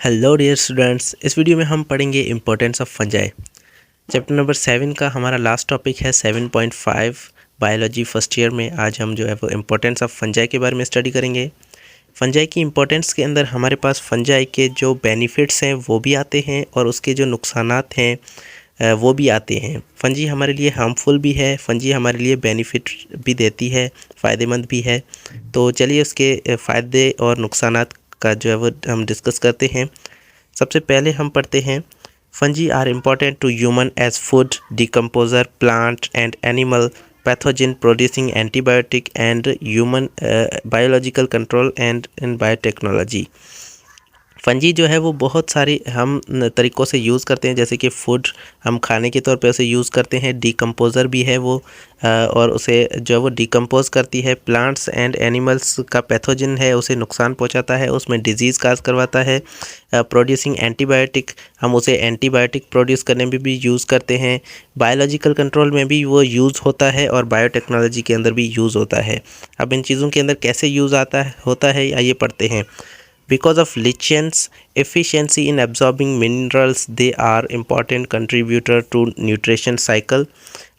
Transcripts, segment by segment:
Hello dear students, इस video में हम पढ़ेंगे importance of fungi. Chapter number 7 का हमारा लास्ट टॉपिक है 7.5 बायोलॉजी फर्स्ट ईयर में। आज हम जो है वो इम्पोर्टेंस ऑफ फंजाई के बारे में स्टडी करेंगे। फंजाई की इम्पोर्टेंस के अंदर हमारे पास फंजाई के जो बेनिफिट्स हैं वो भी आते हैं और उसके जो नुकसानात हैं वो भी आते हैं। फंजी हमारे लिए हार्मफुल भी है, फंजी हमारे लिए बेनिफिट भी देती है, फ़ायदेमंद भी है। तो चलिए उसके फ़ायदे और नुकसानात का जो है वो हम डिस्कस करते हैं। सबसे पहले हम पढ़ते हैं fungi are important to human as food decomposer plant and animal pathogen producing antibiotic and human biological control and in biotechnology. Fungi जो है वो बहुत सारी हम तरीक़ों से यूज़ करते हैं, जैसे कि फूड हम खाने के तौर पे उसे यूज़ करते हैं, डिकम्पोज़र भी है वो और उसे जो है वो डिकम्पोज करती है। प्लांट्स एंड एनिमल्स का पैथोजन है, उसे नुकसान पहुंचाता है, उसमें डिजीज़ काज करवाता है। प्रोड्यूसिंग एंटीबायोटिक, हम उसे एंटीबायोटिक प्रोड्यूस करने में भी यूज़ करते हैं। बायोलॉजिकल कंट्रोल में भी वो यूज़ होता है और बायोटेक्नोलॉजी के अंदर भी यूज़ होता है। अब इन चीज़ों के अंदर कैसे यूज़ होता है आइए पढ़ते हैं। Because of lichens efficiency in absorbing minerals, they are important contributor to nutrition cycle।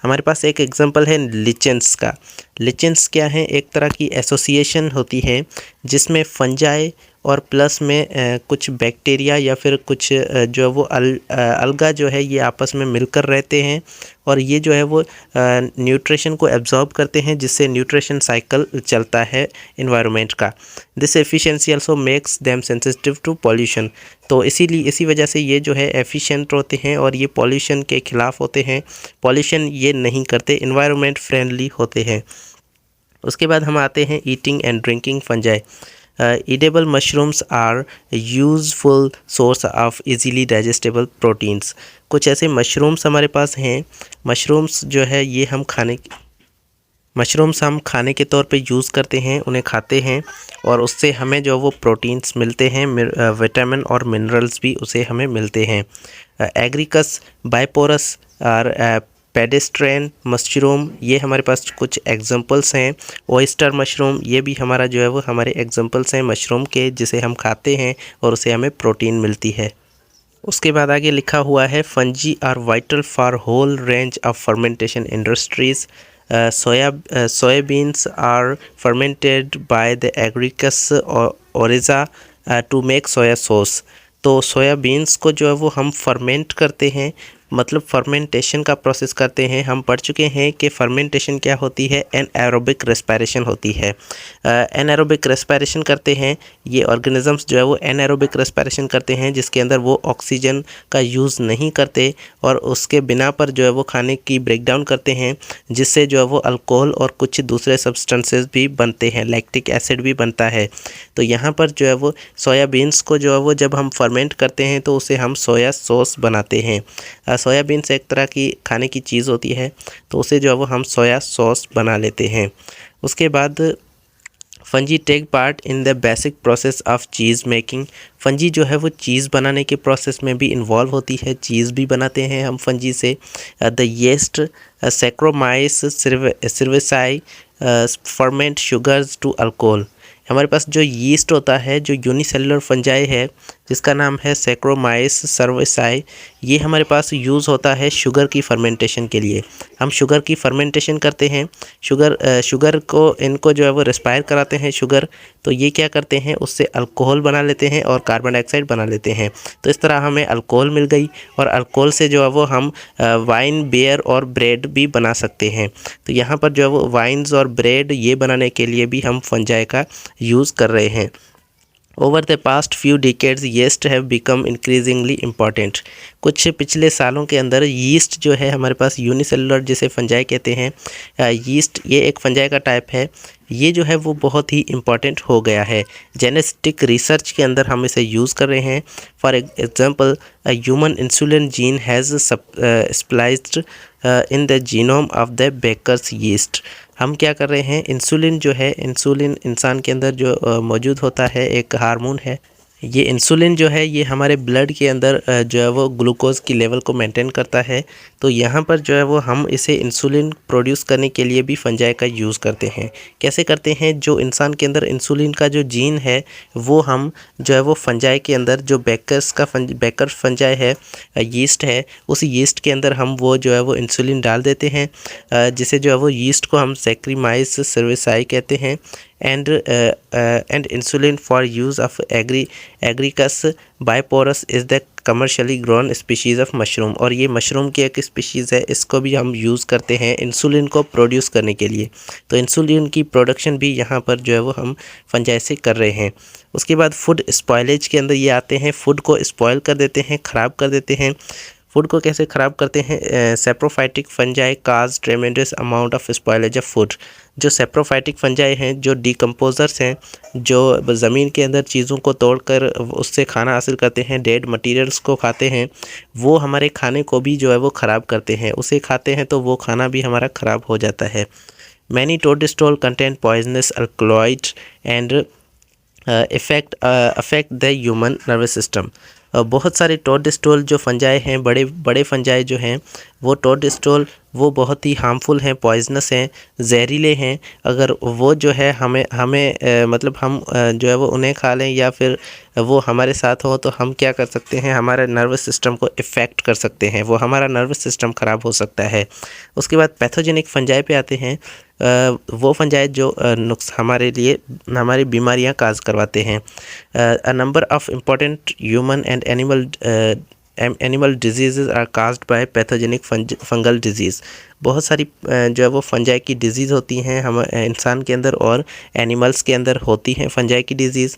हमारे पास एक एग्जांपल है लिचेंस का। लिचेंस क्या है? एक तरह की एसोसिएशन होती है जिसमें फंजाई और प्लस में कुछ बैक्टीरिया या फिर कुछ जो है वो अलगा जो है ये आपस में मिलकर रहते हैं और ये जो है वो न्यूट्रिशन को एब्जॉर्ब करते हैं, जिससे न्यूट्रिशन साइकिल चलता है इन्वायरमेंट का। This efficiency also makes them sensitive to pollution. तो इसी वजह से ये जो है एफिशिएंट होते हैं और ये पॉल्यूशन के ख़िलाफ़ होते हैं, पॉल्यूशन ये नहीं करते, इन्वायरमेंट फ्रेंडली होते हैं। उसके बाद हम आते हैं eating and drinking fungi. Edible mushrooms are useful source of easily digestible proteins। कुछ ऐसे मशरूम्स हमारे पास हैं। मशरूम्स जो है ये हम खाने के तौर पे यूज़ करते हैं, उन्हें खाते हैं और उससे हमें जो वो प्रोटीन्स मिलते हैं, विटामिन और मिनरल्स भी उसे हमें मिलते हैं। एग्रिकस बाइपोरस और पेडेस्ट्रेन मशरूम, ये हमारे पास कुछ एग्जांपल्स हैं। ऑयस्टर मशरूम, ये भी हमारा जो है वो हमारे एग्जांपल्स हैं मशरूम के, जिसे हम खाते हैं और उसे हमें प्रोटीन मिलती है। उसके बाद आगे लिखा हुआ है fungi are vital for whole range of fermentation industries. Soybeans are fermented by the Agaricus oryzae to make soya sauce. तो सोयाबीन्स को जो है वो हम फर्मेंट करते हैं, मतलब फर्मेंटेशन का प्रोसेस करते हैं। हम पढ़ चुके हैं कि फर्मेंटेशन क्या होती है, एनाएरोबिक रेस्पिरेशन होती है। एनाएरोबिक रेस्पिरेशन करते हैं ये ऑर्गेनिजम्स जो है वो एनाएरोबिक रेस्पिरेशन करते हैं, जिसके अंदर वो ऑक्सीजन का यूज़ नहीं करते और उसके बिना पर जो है वो खाने की ब्रेकडाउन करते हैं, जिससे जो है वो अल्कोहल और कुछ दूसरे सब्सटेंसेस भी बनते हैं, लैक्टिक एसिड भी बनता है। तो यहाँ पर जो है वो सोयाबीन्स को जो है वो जब हम फर्मेंट करते हैं तो उसे हम सोया सॉस बनाते हैं। सोयाबीन से एक तरह की खाने की चीज़ होती है, तो उसे जो है वो हम सोया सॉस बना लेते हैं। उसके बाद fungi take part in the basic process of cheese making. Fungi जो है वो चीज़ बनाने के प्रोसेस में भी इन्वॉल्व होती है, चीज़ भी बनाते हैं हम फंजी से। The yeast Saccharomyces cerevisiae ferment sugars to alcohol. हमारे पास जो यीस्ट होता है, जो यूनिसेलुलर फंजाई है जिसका नाम है सैक्रोमाइस सर्वेसाई, ये हमारे पास यूज़ होता है शुगर की फर्मेंटेशन के लिए। हम शुगर की फर्मेंटेशन करते हैं, शुगर को इनको जो है वो रेस्पायर कराते हैं शुगर, तो ये क्या करते हैं उससे अल्कोहल बना लेते हैं और कार्बन डाइऑक्साइड बना लेते हैं। तो इस तरह हमें अल्कोहल मिल गई और अल्कोहल से जो है वो हम वाइन, बियर और ब्रेड भी बना सकते हैं। तो यहाँ पर जो है वो वाइन्स और ब्रेड ये बनाने के लिए भी हम फंजाई का यूज़ कर रहे हैं। Over the past few decades yeast have become increasingly important. कुछ पिछले सालों के अंदर यीस्ट जो है हमारे पास यूनिसेलुलर जिसे फंजाई कहते हैं, यीस्ट ये एक फंजाई का टाइप है, ये जो है वो बहुत ही इम्पॉर्टेंट हो गया है। जेनेटिक रिसर्च के अंदर हम इसे यूज़ कर रहे हैं। For example human insulin gene has spliced in the genome of the baker's yeast. हम क्या कर रहे हैं, इंसुलिन जो है, इंसुलिन इंसान के अंदर जो मौजूद होता है, एक हार्मोन है, ये इंसुलिन जो है ये हमारे ब्लड के अंदर जो है वो ग्लूकोज की लेवल को मेंटेन करता है। तो यहाँ पर जो है वो हम इसे इंसुलिन प्रोड्यूस करने के लिए भी फंजाई का यूज़ करते हैं। कैसे करते हैं? जो इंसान के अंदर इंसुलिन का जो जीन है वो हम जो है वो फंजाई के अंदर जो बेकर फंजाई है, यीस्ट है, उस यीस्ट के अंदर हम वो जो है वो इंसुलिन डाल देते हैं, जिसे जो है वो यीस्ट को हम सैक्रीमाइज सर्विसाई कहते हैं। And insulin for use of Agaricus bisporus is the commercially grown species of mushroom. और ये मशरूम की एक स्पीशीज़ है, इसको भी हम यूज़ करते हैं इंसुलिन को प्रोड्यूस करने के लिए। तो इंसुलिन की प्रोडक्शन भी यहाँ पर जो है वो हम फंजाई से कर रहे हैं। उसके बाद फूड स्पॉयलेज के अंदर ये आते हैं, फूड को स्पॉयल कर देते हैं, ख़राब कर देते हैं। फूड को कैसे ख़राब करते हैं? Saprophytic fungi cause ट्रेमेंडस amount of spoilage of food. जो सेप्रोफाइटिक फंजाई हैं, जो डिकम्पोजर्स हैं, जो ज़मीन के अंदर चीज़ों को तोड़कर उससे खाना हासिल करते हैं, डेड मटेरियल्स को खाते हैं, वो हमारे खाने को भी जो है वो ख़राब करते हैं। उसे खाते हैं तो वो खाना भी हमारा ख़राब हो जाता है। Many toadstool content poisonous alkaloid and affect the human nervous system. बहुत सारे टोडस्टोल जो फंजाई हैं, बड़े बड़े फंजाई जो हैं, वो टोडस्टोल वो बहुत ही हार्मफुल हैं, पॉइजनस हैं, जहरीले हैं। अगर वो जो है हमें मतलब हम जो है वो उन्हें खा लें या फिर वो हमारे साथ हो तो हम क्या कर सकते हैं? हमारे नर्वस सिस्टम को इफ़ेक्ट कर सकते हैं, वो हमारा नर्वस सिस्टम ख़राब हो सकता है। उसके बाद पैथोजेनिक फंजाई पे आते हैं। वो फंजाई जो नुक्स हमारे लिए हमारी बीमारियां काज करवाते हैं। A number of important human and animal diseases are caused by pathogenic fungal diseases. बहुत सारी जो है वो फंजाई की डिजीज़ होती हैं हम इंसान के अंदर और एनिमल्स के अंदर होती हैं फंजाई की diseases.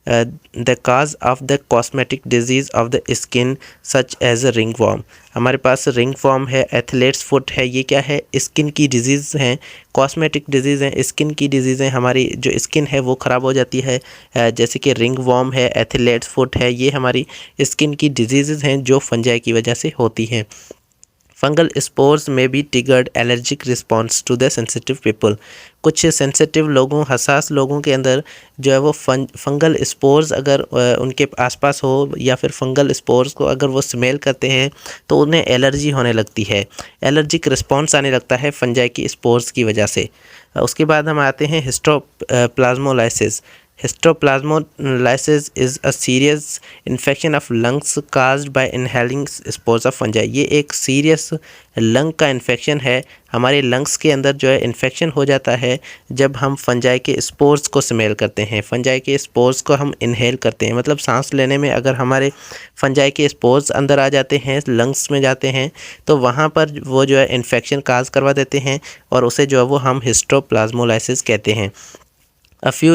The cause of the cosmetic diseases of the skin such as a ringworm. हमारे पास रिंग वॉर्म है, एथलेट्स फुट है, ये क्या है? स्किन की डिजीज़ हैं, कॉस्मेटिक डिजीज़ हैं, स्किन की डिजीज़ें। हमारी जो स्किन है वो ख़राब हो जाती है, जैसे कि रिंग वॉर्म है, एथलेट्स फुट है, ये हमारी स्किन की डिजीज़ हैं जो फंजाई की वजह से होती हैं। Fungal spores may be triggered allergic response to the sensitive people. कुछ सेंसिटिव लोगों, हसास लोगों के अंदर जो है वो फंगल स्पोर्स अगर उनके आसपास हो या फिर फंगल स्पोर्स को अगर वो स्मेल करते हैं तो उन्हें एलर्जी होने लगती है, एलर्जिक रिस्पॉन्स आने लगता है फंजाई की स्पोर्स की वजह से। उसके बाद हम आते हैं हिस्टोप्लाज्मोलाइसिस। Histoplasmolysis is a serious infection of lungs caused by inhaling spores of fungi। ये एक सीरियस लंग का इन्फेक्शन है, हमारे लंग्स के अंदर जो है इन्फेक्शन हो जाता है जब हम फंजाई के स्पोर्स को स्मेल करते हैं, फंजाई के स्पोर्स को हम इनहेल करते हैं। मतलब सांस लेने में अगर हमारे फंजाई के स्पोर्स अंदर आ जाते हैं, लंग्स में जाते हैं, तो वहाँ पर वो जो है इन्फेक्शन काज करवा देते हैं और उसे जो है वो हम हिस्टोप्लाज्मोलाइसिस कहते हैं। A few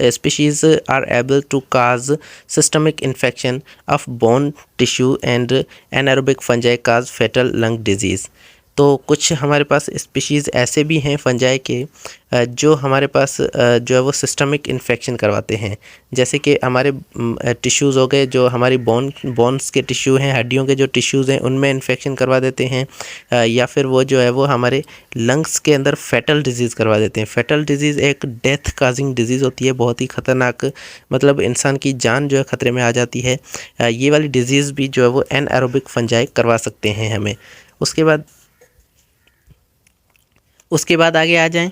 species are able to cause systemic infection of bone tissue and anaerobic fungi cause fatal lung disease। तो कुछ हमारे पास स्पीशीज़ ऐसे भी हैं फंजाई के जो हमारे पास जो है वो सिस्टमिक इन्फेक्शन करवाते हैं। जैसे कि हमारे टिश्यूज़ हो गए, जो हमारी बोन्स के टिश्यू हैं, हड्डियों के जो टिश्यूज़ हैं उनमें इन्फेक्शन करवा देते हैं, या फिर वो जो है वो हमारे लंग्स के अंदर फैटल डिजीज़ करवा देते हैं। फैटल डिजीज़ एक डेथ काजिंग डिजीज़ होती है, बहुत ही ख़तरनाक, मतलब इंसान की जान जो है ख़तरे में आ जाती है। ये वाली डिजीज़ भी जो है वो एनाएरोबिक फंजाई करवा सकते हैं हमें। उसके बाद आगे आ जाएं,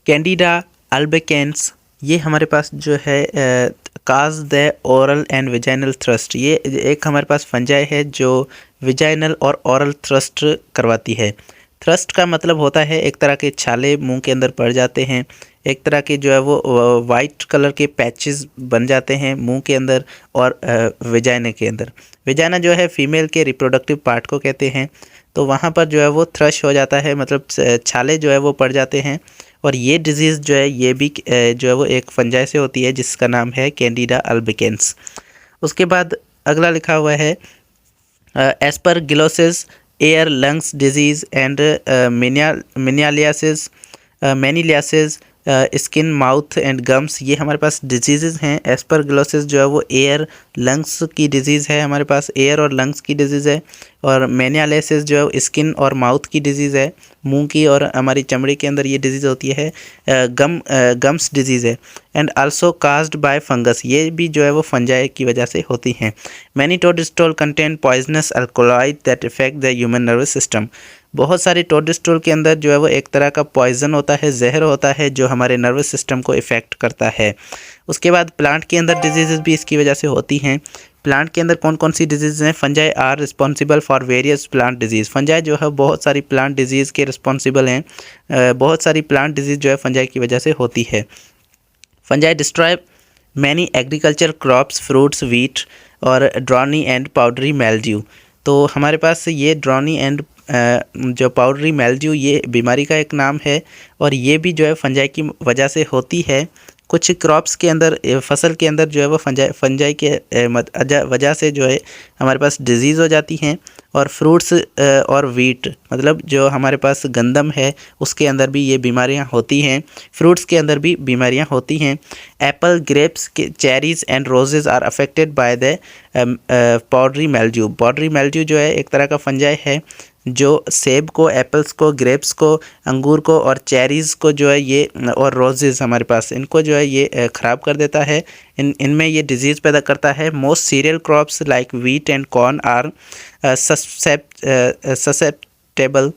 कैंडिडा अल्बिकेंस। ये हमारे पास जो है काज the oral and vaginal thrust. ये एक हमारे पास फंजाई है जो विजाइनल और ओरल थ्रस्ट करवाती है। थ्रस्ट का मतलब होता है एक तरह के छाले मुंह के अंदर पड़ जाते हैं, एक तरह के जो है वो वाइट कलर के पैचेस बन जाते हैं मुंह के अंदर और विजाइना के अंदर। विजाइना जो है फीमेल के रिप्रोडक्टिव पार्ट को कहते हैं, तो वहाँ पर जो है वो थ्रश हो जाता है, मतलब छाले जो है वो पड़ जाते हैं। और ये डिजीज़ जो है ये भी जो है वो एक फंजाई से होती है जिसका नाम है कैंडिडा अल्बिकेंस। उसके बाद अगला लिखा हुआ है aspergillosis, air lungs disease and moniliasis, skin mouth and gums. ये हमारे पास डिजीज़ हैं। एस्परगिलोसिस जो है वो एयर लंग्स की डिज़ीज़ है, हमारे पास एयर और लंग्स की डिजीज़ है। और मैनियालिसिस जो है स्किन और माउथ की डिजीज़ है, मुंह की और हमारी चमड़ी के अंदर ये डिजीज़ होती है। गम्स डिजीज़ है। And also caused bye fungus, ये भी जो है वो फंजाई की वजह से होती हैं। Many toadstool contain poisonous alkaloid that affect the human nervous system. बहुत सारे टोडस्टोल के अंदर जो है वो एक तरह का पॉइजन होता है, जहर होता है, जो हमारे नर्वस सिस्टम को इफ़ेक्ट करता है। उसके बाद प्लांट के अंदर डिजीज़ भी इसकी वजह से होती हैं। प्लांट के अंदर कौन कौन सी डिजीज़ हैं? Fungi are responsible for various plant diseases. Fungi जो है बहुत सारी प्लांट डिजीज़ के रिस्पॉन्सिबल हैं। बहुत सारी प्लांट डिजीज़ जो है फंजाई की वजह से होती है। Fungi destroy many agriculture crops, fruits, wheat और ड्रॉनी एंड पाउडरी मेल्ड्यू। तो हमारे पास ये ड्रॉनी एंड जो पाउडरी मेल्ड्यू ये बीमारी का एक नाम है और ये भी जो है फंजाई की वजह से होती है। कुछ क्रॉप्स के अंदर, फसल के अंदर जो है वो फंजाई के वजह से जो है हमारे पास डिजीज़ हो जाती हैं। और फ्रूट्स और वीट, मतलब जो हमारे पास गंदम है उसके अंदर भी ये बीमारियां होती हैं। फ्रूट्स के अंदर भी बीमारियां होती हैं। Apple, grapes, cherries and roses are affected by the powdery mildew. Powdery mildew जो है एक तरह का फंजाई है जो सेब को, एप्पल्स को, ग्रेप्स को, अंगूर को और चेरीज़ को जो है ये, और रोजेज़ हमारे पास, इनको जो है ये ख़राब कर देता है। इनमें ये डिजीज़ पैदा करता है। Most cereal crops like wheat and corn are susceptible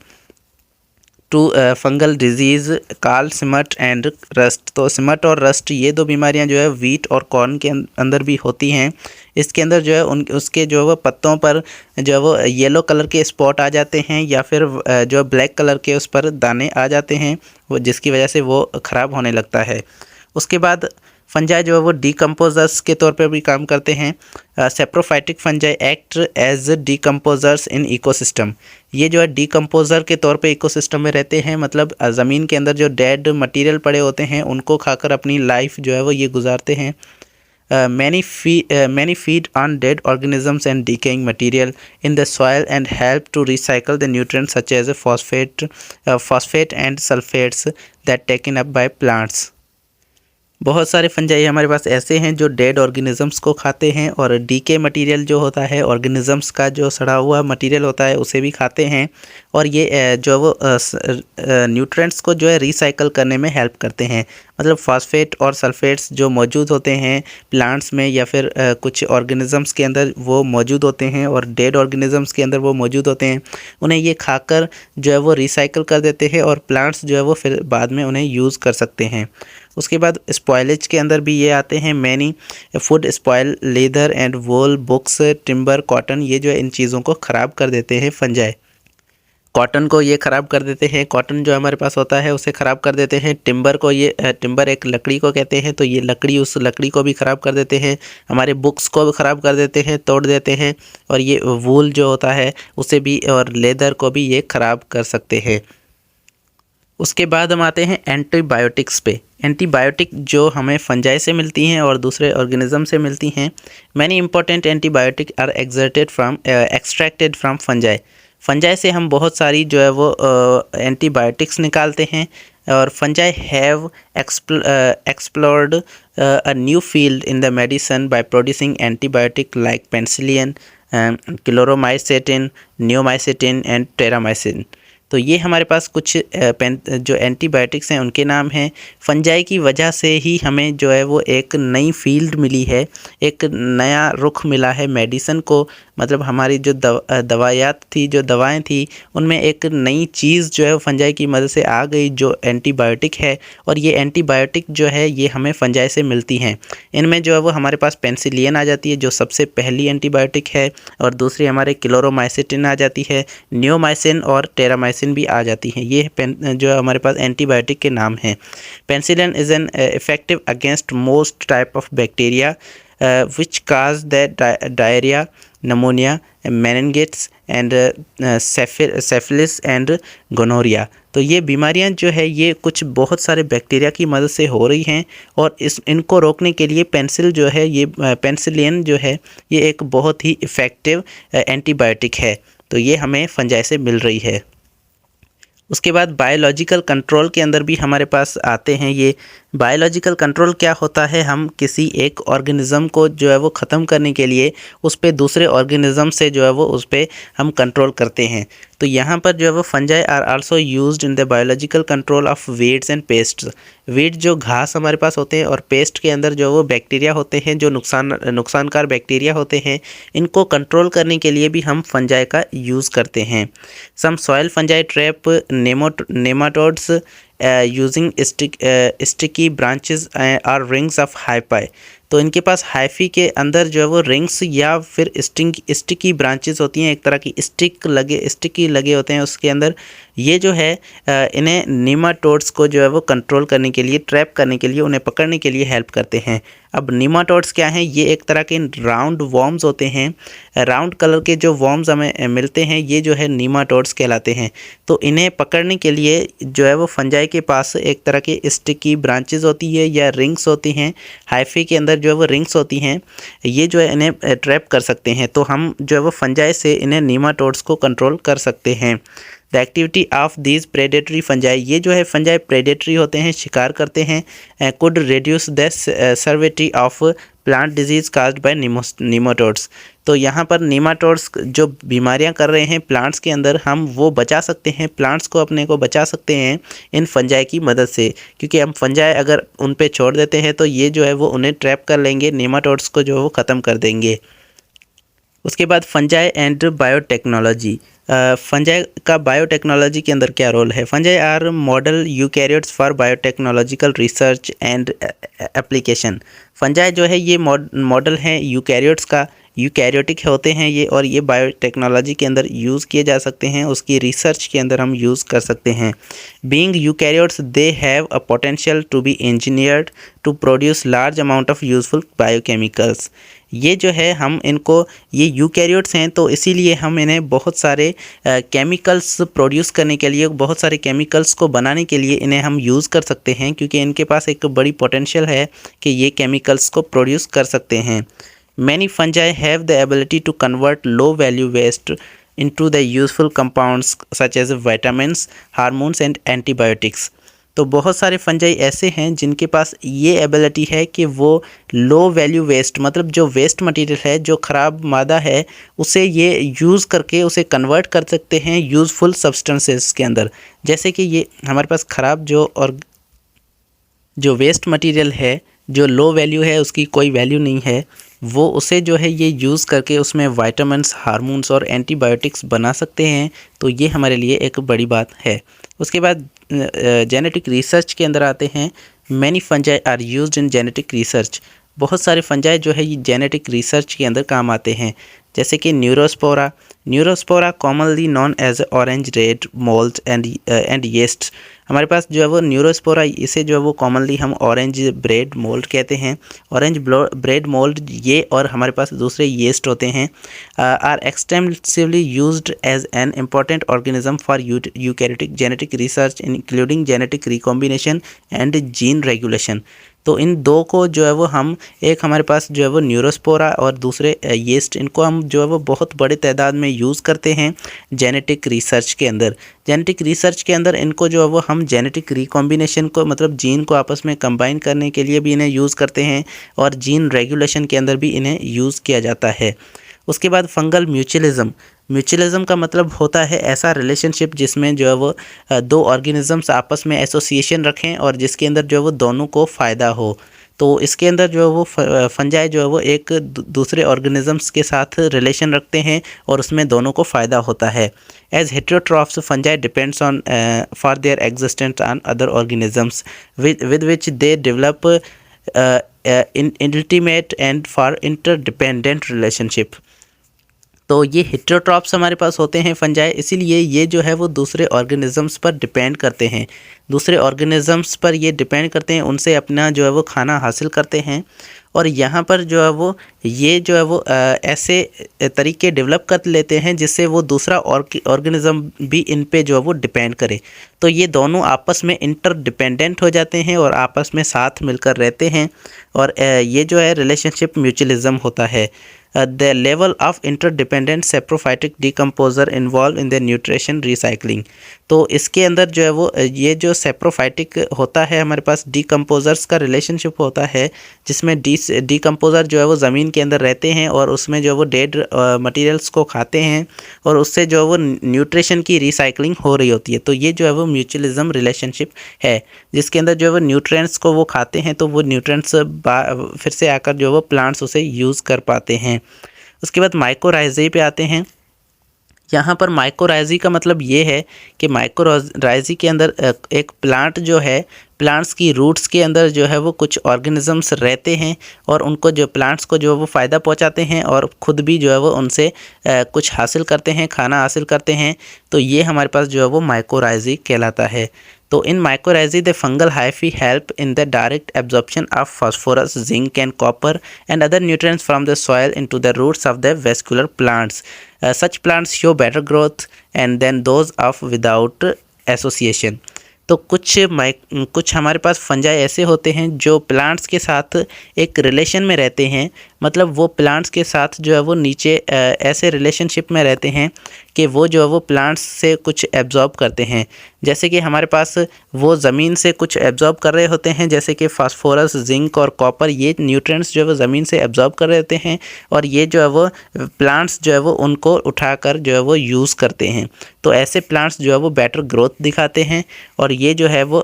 to fungal diseases called smut and rust. तो सिमट और रस्ट ये दो बीमारियां जो है व्हीट और कॉर्न के अंदर भी होती हैं। इसके अंदर जो है उसके जो है वो पत्तों पर जो है वो येलो कलर के स्पॉट आ जाते हैं या फिर जो ब्लैक कलर के उस पर दाने आ जाते हैं, वो जिसकी वजह से वो ख़राब होने लगता है। उसके बाद फंजाई जो है वो डीकम्पोजर्स के तौर पर भी काम करते हैं। Saprophytic fungi act as decomposers in ecosystem. ये जो है डीकम्पोजर के तौर पे इकोसिस्टम में रहते हैं, मतलब ज़मीन के अंदर जो डेड मटेरियल पड़े होते हैं उनको खाकर अपनी लाइफ जो है वो ये गुजारते हैं। Many feed on dead organisms and decaying material in the soil and help to recycle the nutrients such as phosphate and sulfates that taken up by plants. बहुत सारे फंजाई हमारे पास ऐसे हैं जो डेड ऑर्गेनिजम्स को खाते हैं और डीके मटेरियल जो होता है, ऑर्गेनिजम्स का जो सड़ा हुआ मटेरियल होता है उसे भी खाते हैं। और ये जो वो न्यूट्रिएंट्स को जो है रिसाइकल करने में हेल्प करते हैं। मतलब फॉस्फेट और सल्फेट्स जो मौजूद होते हैं प्लांट्स में या फिर कुछ ऑर्गेनिजम्स के अंदर वो मौजूद होते हैं और डेड ऑर्गेनिजम्स के अंदर वो मौजूद होते हैं, उन्हें ये खाकर जो है वो रिसाइकल कर देते हैं और प्लांट्स जो है वो फिर बाद में उन्हें यूज़ कर सकते हैं। उसके बाद स्पॉयलेज के अंदर भी ये आते हैं। Many food spoil, leather and wool, books, timber, cotton, ये जो है इन चीज़ों को ख़राब कर देते हैं फंजाई। कॉटन को ये ख़राब कर देते हैं, कॉटन जो हमारे पास होता है उसे ख़राब कर देते हैं। टिम्बर को, ये टिम्बर एक लकड़ी को कहते हैं, तो ये लकड़ी, उस लकड़ी को भी ख़राब कर देते हैं। हमारे बुक्स को भी ख़राब कर देते हैं, तोड़ देते हैं। और ये वूल जो होता है उसे भी, और लेदर को भी ये ख़राब कर सकते हैं। उसके बाद हम आते हैं एंटीबायोटिक्स पे। एंटीबायोटिक जो हमें फंजाई से मिलती हैं और दूसरे ऑर्गेनिज्म से मिलती हैं। Many important antibiotic are extracted from fungi. Fungi से हम बहुत सारी जो है वो एंटीबायोटिक्स निकालते हैं। और fungi have explored a new field in the medicine by producing antibiotic like penicillin, chloromycetin, neomycin and terramycin. तो ये हमारे पास कुछ जो एंटीबायोटिक्स हैं उनके नाम हैं। फंजाई की वजह से ही हमें जो है वो एक नई फील्ड मिली है, एक नया रुख मिला है मेडिसिन को। मतलब हमारी जो दवायात थी, जो दवाएं थी, उनमें एक नई चीज़ जो है फंजाई की मदद से आ गई जो एंटीबायोटिक है। और ये एंटीबायोटिक जो है ये हमें फंजाई से मिलती हैं। इनमें जो है वो हमारे पास पेनिसिलिन आ जाती है जो सबसे पहली एंटीबायोटिक है, और दूसरी हमारे क्लोरोमाइसिटिन आ जाती है, नियोमाइसिन और टेरामाइसिन भी आ जाती हैं। ये जो हमारे पास एंटीबायोटिक के नाम हैं। Penicillin is an effective against most type of bacteria which cause the diarrhoea, pneumonia, meningitis and syphilis and gonorrhoea. तो ये बीमारियां जो है ये कुछ बहुत सारे बैक्टीरिया की मदद से हो रही हैं, और इनको रोकने के लिए पेनिसिलिन जो है ये एक बहुत ही इफ़ेक्टिव एंटीबायोटिक है। तो ये हमें फंजाई से मिल रही है। उसके बाद बायोलॉजिकल कंट्रोल के अंदर भी हमारे पास आते हैं। ये बायोलॉजिकल कंट्रोल क्या होता है, हम किसी एक ऑर्गेनिज्म को जो है वो ख़त्म करने के लिए उस पे दूसरे ऑर्गेनिज्म से जो है वो उस पे हम कंट्रोल करते हैं। तो यहाँ पर जो है वो fungi are also used in the biological control of weeds and pests. Weed जो घास हमारे पास होते हैं और पेस्ट के अंदर जो वो बैक्टीरिया होते हैं, जो नुकसानकार बैक्टीरिया होते हैं, इनको कंट्रोल करने के लिए भी हम फंजाई का यूज़ करते हैं। Some soil fungi trap nematodes using sticky branches और रिंग्स ऑफ हाइपाई। तो इनके पास हाइफी के अंदर जो है वो रिंग्स या फिर स्टिकी ब्रांचेस होती हैं, एक तरह की स्टिकी लगे होते हैं उसके अंदर। ये जो है इन्हें नीमाटोड्स को जो है वो कंट्रोल करने के लिए, ट्रैप करने के लिए, उन्हें पकड़ने के लिए हेल्प करते हैं। अब नीमाटोड्स क्या हैं, ये एक तरह के राउंड वॉर्म्स होते हैं। राउंड कलर के जो वॉर्म्स हमें मिलते हैं, ये जो है नीमाटोड्स कहलाते हैं। तो इन्हें पकड़ने के लिए जो है वो फंजाई के पास एक तरह की स्टिकी ब्रांचेस होती है या रिंग्स होती हैं। हाइफी के अंदर जो है वो रिंग्स होती हैं, ये जो है इन्हें ट्रैप कर सकते हैं। तो हम जो है वो फंजाई से इन्हें नीमाटोड्स को कंट्रोल कर सकते हैं। The activity of these predatory fungi, ये जो है फंजाई प्रेडेटरी होते हैं, शिकार करते हैं। Could reduce the severity of plant disease caused by nematodes. तो यहाँ पर नीमाटोड्स जो बीमारियाँ कर रहे हैं प्लांट्स के अंदर, हम वो बचा सकते हैं, प्लांट्स को अपने को बचा सकते हैं इन फंजाई की मदद से। क्योंकि हम फंजाई अगर उन पे छोड़ देते हैं तो ये जो है वो उन्हें ट्रैप कर लेंगे, नीमाटोड्स को जो है वो ख़त्म कर देंगे। उसके बाद फंजाई एंड बायोटेक्नोलॉजी। फंजाई का बायोटेक्नोलॉजी के अंदर क्या रोल है। Fungi are model eukaryotes for biotechnological research and application. Fungi जो है ये मॉडल हैं यूकैरियोट्स का, यूकैरियोटिक होते हैं ये, और ये बायोटेक्नोलॉजी के अंदर यूज़ किए जा सकते हैं, उसकी रिसर्च के अंदर हम यूज़ कर सकते हैं। Being eukaryotes they have a potential to be engineered to produce large amount of useful biochemicals. ये जो है हम इनको, ये यूकैरियोट्स हैं तो इसीलिए हम इन्हें बहुत सारे केमिकल्स प्रोड्यूस करने के लिए, बहुत सारे केमिकल्स को बनाने के लिए इन्हें हम यूज़ कर सकते हैं, क्योंकि इनके पास एक बड़ी पोटेंशियल है कि ये केमिकल्स को प्रोड्यूस कर सकते हैं। Many fungi have the ability to convert low value waste into the useful compounds such as vitamins, hormones and antibiotics। तो बहुत सारे फंजाई ऐसे हैं जिनके पास ये एबिलिटी है कि वो लो वैल्यू वेस्ट, मतलब जो वेस्ट मटेरियल है, जो ख़राब मादा है, उसे ये यूज़ करके उसे कन्वर्ट कर सकते हैं यूज़फुल सब्सटेंसेस के अंदर। जैसे कि ये हमारे पास ख़राब जो वेस्ट मटेरियल है, जो लो वैल्यू है, उसकी कोई वैल्यू नहीं है, वो उसे जो है ये यूज़ करके उसमें विटामिन्स, हार्मोन्स और एंटीबायोटिक्स बना सकते हैं। तो ये हमारे लिए एक बड़ी बात है। उसके बाद जेनेटिक रिसर्च के अंदर आते हैं। Many fungi are used in genetic research. बहुत सारे फंजाई जो है ये जेनेटिक रिसर्च के अंदर काम आते हैं, जैसे कि Neurospora commonly known as orange red mold and yeast. हमारे पास जो है वो न्यूरोस्पोरा, इसे जो है वो कॉमनली हम ऑरेंज ब्रेड मोल्ड कहते हैं। ऑरेंज ब्रेड मोल्ड ये, और हमारे पास दूसरे येस्ट होते हैं। Are extensively used as an important organism for eukaryotic genetic research including genetic recombination and gene regulation. तो इन दो को जो है वो हम, एक हमारे पास जो है वो न्यूरोस्पोरा और दूसरे येस्ट, इनको हम जो है वो बहुत बड़े तादाद में यूज़ करते हैं जेनेटिक रिसर्च के अंदर। जेनेटिक रिसर्च के अंदर इनको जो है वो हम जेनेटिक रिकॉम्बिनेशन को, मतलब जीन को आपस में कंबाइन करने के लिए भी इन्हें यूज़ करते हैं, और जीन रेगुलेशन के अंदर भी इन्हें यूज़ किया जाता है। उसके बाद फंगल म्यूचुअलिज्म का मतलब होता है ऐसा रिलेशनशिप जिसमें जो है वो दो ऑर्गेनिजम्स आपस में एसोसिएशन रखें और जिसके अंदर जो है वो दोनों को फ़ायदा हो। तो इसके अंदर जो है वो फंजाई जो है वो एक दूसरे ऑर्गेनिजम्स के साथ रिलेशन रखते हैं और उसमें दोनों को फ़ायदा होता है। As heterotrophs fungi depends on for their existence on other organisms with which they develop intimate and for interdependent relationship. तो ये हेटेरोट्रॉप्स हमारे पास होते हैं फंजाई, इसीलिए ये जो है वो दूसरे ऑर्गेनिजम्स पर डिपेंड करते हैं, दूसरे ऑर्गेनिजम्स पर ये डिपेंड करते हैं, उनसे अपना जो है वो खाना हासिल करते हैं। और यहाँ पर जो है वो ये जो है वो ऐसे तरीके डेवलप कर लेते हैं जिससे वो दूसरा ऑर्गेनिज्म भी इन पे जो है वो डिपेंड करे। तो ये दोनों आपस में इंटरडिपेंडेंट हो जाते हैं और आपस में साथ मिलकर रहते हैं, और ये जो है रिलेशनशिप म्यूचुअलिज्म होता है। The level of interdependent saprophytic decomposer involve in the nutrition recycling. तो इसके अंदर जो है वो ये जो सेप्रोफाइटिक होता है हमारे पास डिकम्पोजर्स का रिलेशनशिप होता है, जिसमें डिकम्पोजर जो है वो ज़मीन के अंदर रहते हैं और उसमें जो है वो डेड मटेरियल्स को खाते हैं और उससे जो है वो न्यूट्रिशन की रिसाइकलिंग हो रही होती है। तो ये जो है वो म्यूचुअलिज्म रिलेशनशिप है, जिसके अंदर जो है वो न्यूट्रिएंट्स को वो खाते हैं तो वो न्यूट्रिएंट्स फिर से आकर जो है वो प्लांट्स उसे यूज़ कर पाते हैं। उसके बाद माइकोराइज़ी पे आते हैं। यहाँ पर माइकोराइज़ी का मतलब ये है कि माइकोराइज़ी के अंदर एक प्लांट जो है, प्लांट्स की रूट्स के अंदर जो है वो कुछ ऑर्गेनिजम्स रहते हैं और उनको जो प्लांट्स को जो है वो फ़ायदा पहुँचाते हैं और ख़ुद भी जो है वो उनसे कुछ हासिल करते हैं, खाना हासिल करते हैं। तो ये हमारे पास जो है वो माइकोराइज़ी कहलाता है। तो इन mycorrhizae the fungal hyphae help in the direct absorption of phosphorus, zinc and copper and other nutrients from the soil into the roots of the vascular plants. Such plants show better growth and than those of without association। तो कुछ हमारे पास fungi ऐसे होते हैं जो plants के साथ एक रिलेशन में रहते हैं, मतलब वो प्लांट्स के साथ जो है वो नीचे ऐसे रिलेशनशिप में रहते हैं कि वो जो है वो प्लांट्स से कुछ एब्जॉर्ब करते हैं। जैसे कि हमारे पास वो ज़मीन से कुछ एब्जॉर्ब कर रहे होते हैं, जैसे कि फास्फोरस, जिंक और कॉपर, ये न्यूट्रिएंट्स जो है वो ज़मीन से एब्जॉर्ब कर रहे होते हैं और ये जो है वो प्लांट्स जो है वो उनको उठाकर जो है वो यूज़ करते हैं। तो ऐसे प्लांट्स जो है वो बेटर ग्रोथ दिखाते हैं और ये जो है वो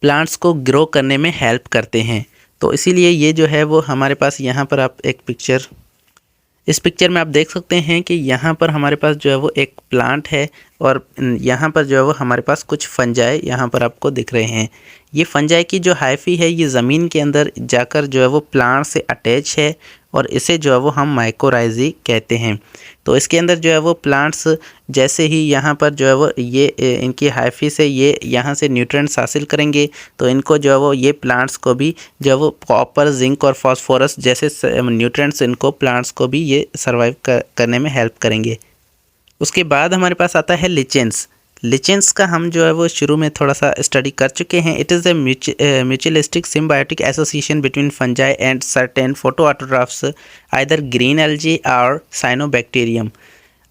प्लांट्स को ग्रो करने में हेल्प करते हैं। तो इसीलिए ये जो है वो हमारे पास यहाँ पर आप इस पिक्चर में आप देख सकते हैं कि यहाँ पर हमारे पास जो है वो एक प्लांट है और यहाँ पर जो है वो हमारे पास कुछ फंजाई यहाँ पर आपको दिख रहे हैं। ये फंजाई की जो हाइफी है ये ज़मीन के अंदर जाकर जो है वो प्लांट से अटैच है और इसे जो है वो हम माइकोराइज़ी कहते हैं। तो इसके अंदर जो है वो प्लांट्स जैसे ही यहाँ पर जो है वो ये इनकी हाइफी से ये यहाँ से न्यूट्रिएंट्स हासिल करेंगे तो इनको जो है वो ये प्लांट्स को भी जो है वो कॉपर, जिंक और फास्फोरस जैसे न्यूट्रिएंट्स इनको प्लांट्स को भी ये सर्वाइव करने में हेल्प करेंगे। उसके बाद हमारे पास आता है लिचेंस। लिचेंस का हम जो है वो शुरू में थोड़ा सा स्टडी कर चुके हैं। It is the mutualistic symbiotic association between fungi and certain photoautotrophs, either green algae और साइनोबैक्टीरियम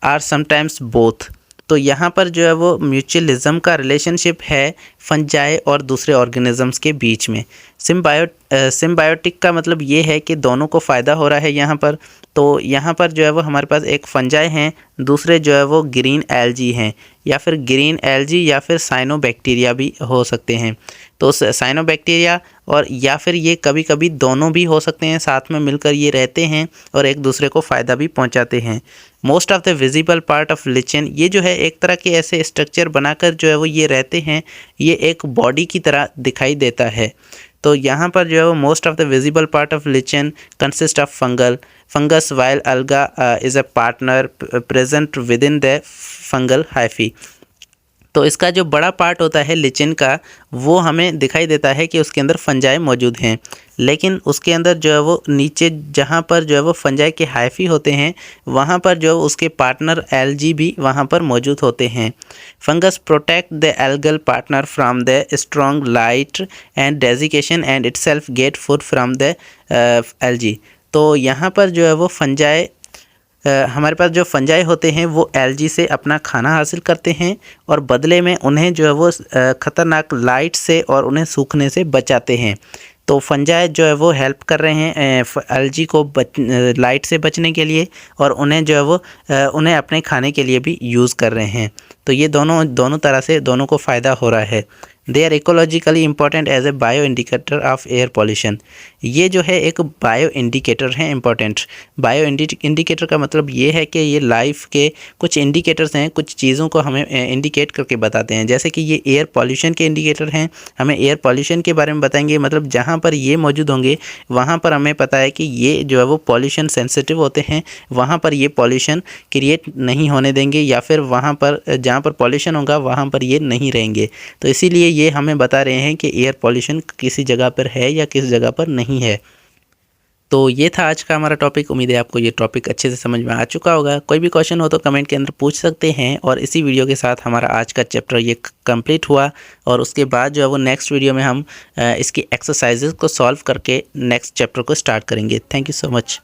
आर समटाइम्स बोथ। तो यहाँ पर जो है वो म्यूचुअलिज्म का रिलेशनशिप है फंजाई और दूसरे ऑर्गेनिजम्स के बीच में। सिम्बायोटिक का मतलब ये है कि दोनों को फ़ायदा हो रहा है यहाँ पर। तो यहाँ पर जो है वो हमारे पास एक फंजाई हैं, दूसरे जो है वो ग्रीन एल्गी हैं, या फिर ग्रीन एल्गी या फिर साइनोबैक्टीरिया भी हो सकते हैं। तो साइनोबैक्टीरिया और या फिर ये कभी कभी दोनों भी हो सकते हैं, साथ में मिलकर ये रहते हैं और एक दूसरे को फ़ायदा भी पहुंचाते हैं। Most of the visible part of lichen, ये जो है एक तरह के ऐसे स्ट्रक्चर बनाकर जो है वो ये रहते हैं, ये एक बॉडी की तरह दिखाई देता है। तो यहाँ पर जो है वो most of the visible part of lichen consist of fungus while alga is a partner present within the fungal hyphae. तो इसका जो बड़ा पार्ट होता है लिचेन का, वो हमें दिखाई देता है कि उसके अंदर फंजाई मौजूद हैं, लेकिन उसके अंदर जो है वो नीचे जहाँ पर जो है वो फंजाई के हाइफी होते हैं वहाँ पर जो उसके पार्टनर एल्गी भी वहाँ पर मौजूद होते हैं। Fungus protect the algal partner from the strong light and desiccation and itself get food from the algae. तो यहाँ पर जो है वो फंजाई हमारे पास जो फंजाई होते हैं वो एल्गी से अपना खाना हासिल करते हैं और बदले में उन्हें जो है वो ख़तरनाक लाइट से और उन्हें सूखने से बचाते हैं। तो फंजाई जो है वो हेल्प कर रहे हैं एल्गी को लाइट से बचने के लिए और उन्हें जो है वो उन्हें अपने खाने के लिए भी यूज़ कर रहे हैं। तो ये दोनों तरह से दोनों को फ़ायदा हो रहा है। They are ecologically important as a bio indicator of air pollution. ये जो है एक बायो इंडिकेटर है इम्पॉर्टेंट। बायो इंडिकेटर का मतलब ये है कि ये लाइफ के कुछ इंडिकेटर्स हैं, कुछ चीज़ों को हमें इंडिकेट करके बताते हैं। जैसे कि ये एयर पॉल्यूशन के इंडिकेटर हैं, हमें एयर पॉल्यूशन के बारे में बताएंगे, मतलब जहाँ पर ये मौजूद होंगे वहाँ पर हमें पता है कि ये जो है वो पॉल्यूशन सेंसिटिव होते हैं, वहाँ पर ये पॉल्यूशन क्रिएट नहीं होने देंगे, या फिर वहाँ पर जहाँ पर पॉल्यूशन होगा वहाँ पर ये नहीं रहेंगे। तो इसीलिए ये हमें बता रहे हैं कि एयर पॉल्यूशन किसी जगह पर है या किस जगह पर नहीं है। तो ये था आज का हमारा टॉपिक। उम्मीद है आपको ये टॉपिक अच्छे से समझ में आ चुका होगा। कोई भी क्वेश्चन हो तो कमेंट के अंदर पूछ सकते हैं। और इसी वीडियो के साथ हमारा आज का चैप्टर ये कंप्लीट हुआ और उसके बाद जो है वो नेक्स्ट वीडियो में हम इसकी एक्सरसाइजेस को सॉल्व करके नेक्स्ट चैप्टर को स्टार्ट करेंगे। Thank you so much.